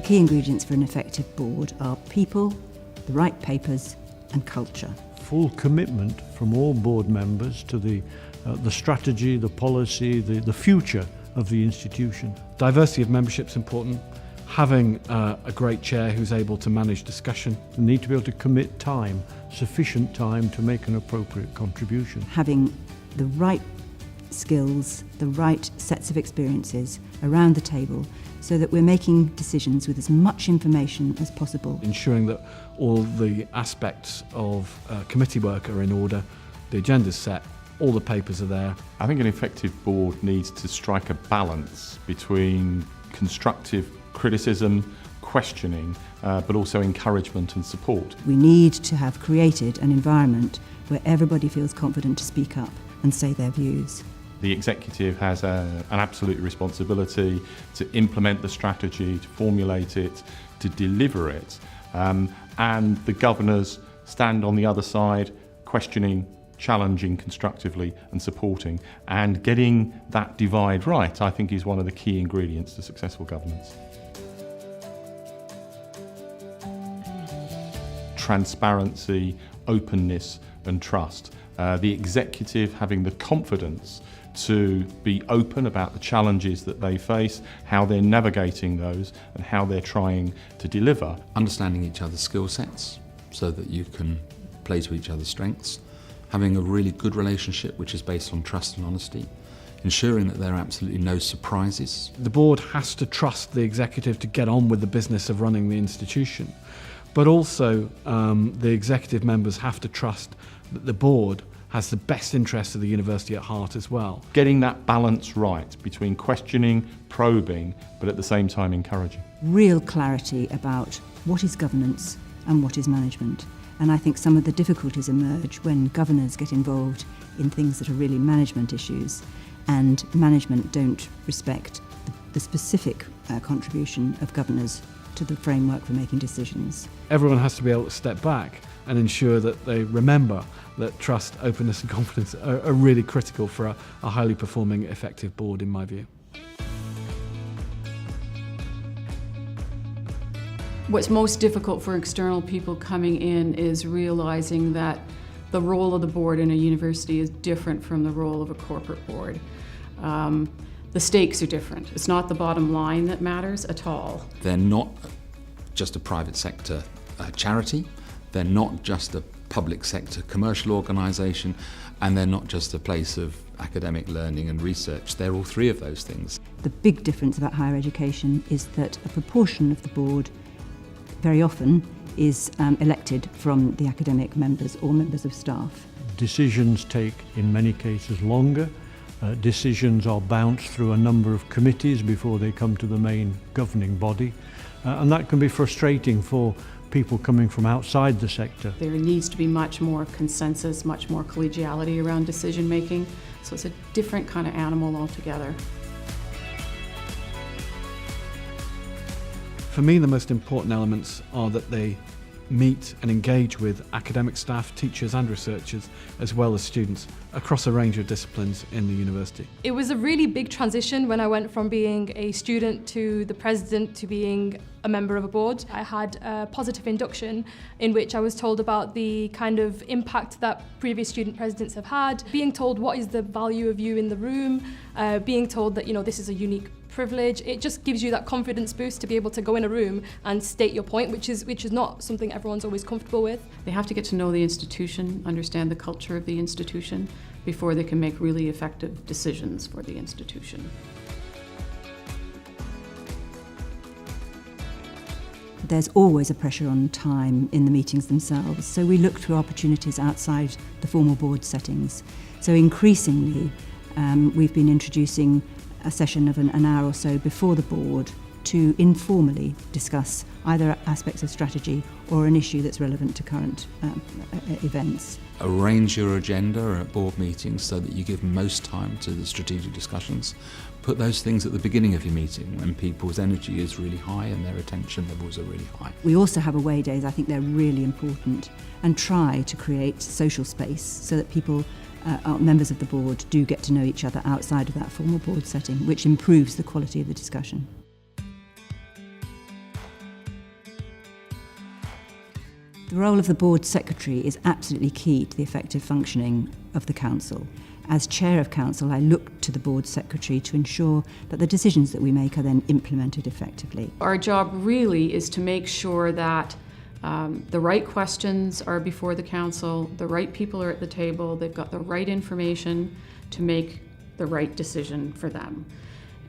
key ingredients for an effective board are people, the right papers and culture. Full commitment from all board members to the strategy, the policy, the future of the institution. Diversity of membership is important. Having a great chair who's able to manage discussion. You need to be able to commit time, sufficient time to make an appropriate contribution. Having the right skills, the right sets of experiences around the table so that we're making decisions with as much information as possible. Ensuring that all the aspects of committee work are in order, the agenda's set, all the papers are there. I think an effective board needs to strike a balance between constructive criticism, questioning, but also encouragement and support. We need to have created an environment where everybody feels confident to speak up and say their views. The executive has an absolute responsibility to implement the strategy, to formulate it, to deliver it, and the governors stand on the other side, questioning, challenging constructively and supporting, and getting that divide right, I think, is one of the key ingredients to successful governance. Transparency, openness and trust. The executive having the confidence to be open about the challenges that they face, how they're navigating those and how they're trying to deliver. Understanding each other's skill sets so that you can play to each other's strengths. Having a really good relationship which is based on trust and honesty. Ensuring that there are absolutely no surprises. The board has to trust the executive to get on with the business of running the institution. But also the executive members have to trust that the board has the best interests of the university at heart as well. Getting that balance right between questioning, probing, but at the same time encouraging. Real clarity about what is governance and what is management. And I think some of the difficulties emerge when governors get involved in things that are really management issues and management don't respect the specific contribution of governors to the framework for making decisions. Everyone has to be able to step back and ensure that they remember that trust, openness and confidence are really critical for a highly performing, effective board, in my view. What's most difficult for external people coming in is realizing that the role of the board in a university is different from the role of a corporate board. The stakes are different. It's not the bottom line that matters at all. They're not just a private sector charity, they're not just a public sector commercial organisation, and they're not just a place of academic learning and research. They're all three of those things. The big difference about higher education is that a proportion of the board very often is elected from the academic members or members of staff. Decisions take, in many cases, longer. Decisions are bounced through a number of committees before they come to the main governing body, and that can be frustrating for people coming from outside the sector. There needs to be much more consensus, much more collegiality around decision making, so it's a different kind of animal altogether. For me, the most important elements are that they meet and engage with academic staff, teachers and researchers, as well as students across a range of disciplines in the university. It was a really big transition when I went from being a student to the president to being a member of a board. I had a positive induction in which I was told about the kind of impact that previous student presidents have had, being told what is the value of you in the room, being told that, you know, this is a unique privilege. It just gives you that confidence boost to be able to go in a room and state your point, which is not something everyone's always comfortable with. They have to get to know the institution, understand the culture of the institution, before they can make really effective decisions for the institution. There's always a pressure on time in the meetings themselves, so we look for opportunities outside the formal board settings. So increasingly, we've been introducing a session of an hour or so before the board to informally discuss either aspects of strategy or an issue that's relevant to current events. Arrange your agenda at board meetings so that you give most time to the strategic discussions. Put those things at the beginning of your meeting when people's energy is really high and their attention levels are really high. We also have away days. I think they're really important, and try to create social space so that people, members of the board, do get to know each other outside of that formal board setting, which improves the quality of the discussion. The role of the board secretary is absolutely key to the effective functioning of the council. As chair of council, I look to the board secretary to ensure that the decisions that we make are then implemented effectively. Our job really is to make sure that the right questions are before the council, the right people are at the table, they've got the right information to make the right decision for them.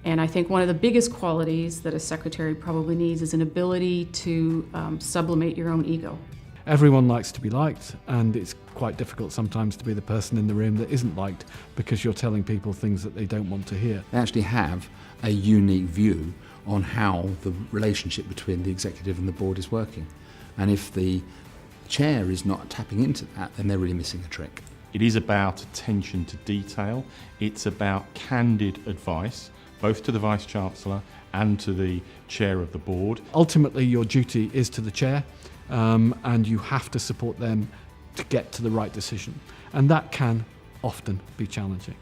And I think one of the biggest qualities that a secretary probably needs is an ability to sublimate your own ego. Everyone likes to be liked, and it's quite difficult sometimes to be the person in the room that isn't liked because you're telling people things that they don't want to hear. They actually have a unique view on how the relationship between the executive and the board is working. And if the chair is not tapping into that, then they're really missing a trick. It is about attention to detail. It's about candid advice, both to the Vice-Chancellor and to the chair of the board. Ultimately, your duty is to the chair, and you have to support them to get to the right decision. And that can often be challenging.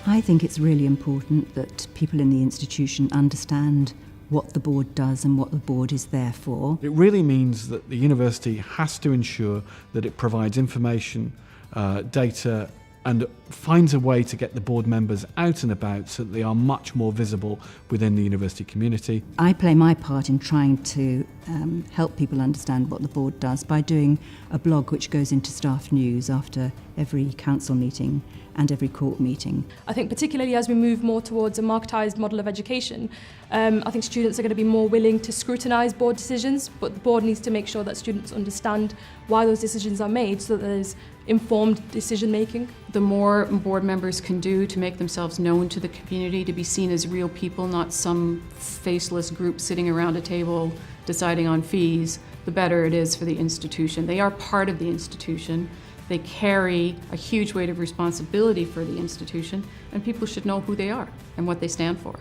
I think it's really important that people in the institution understand what the board does and what the board is there for. It really means that the university has to ensure that it provides information, data, and finds a way to get the board members out and about so that they are much more visible within the university community. I play my part in trying to help people understand what the board does by doing a blog which goes into staff news after every council meeting and every court meeting. I think particularly as we move more towards a marketised model of education, I think students are going to be more willing to scrutinise board decisions, but the board needs to make sure that students understand why those decisions are made so that there's informed decision making. The more board members can do to make themselves known to the community, to be seen as real people, not some faceless group sitting around a table deciding on fees, the better it is for the institution. They are part of the institution. They carry a huge weight of responsibility for the institution, and people should know who they are and what they stand for.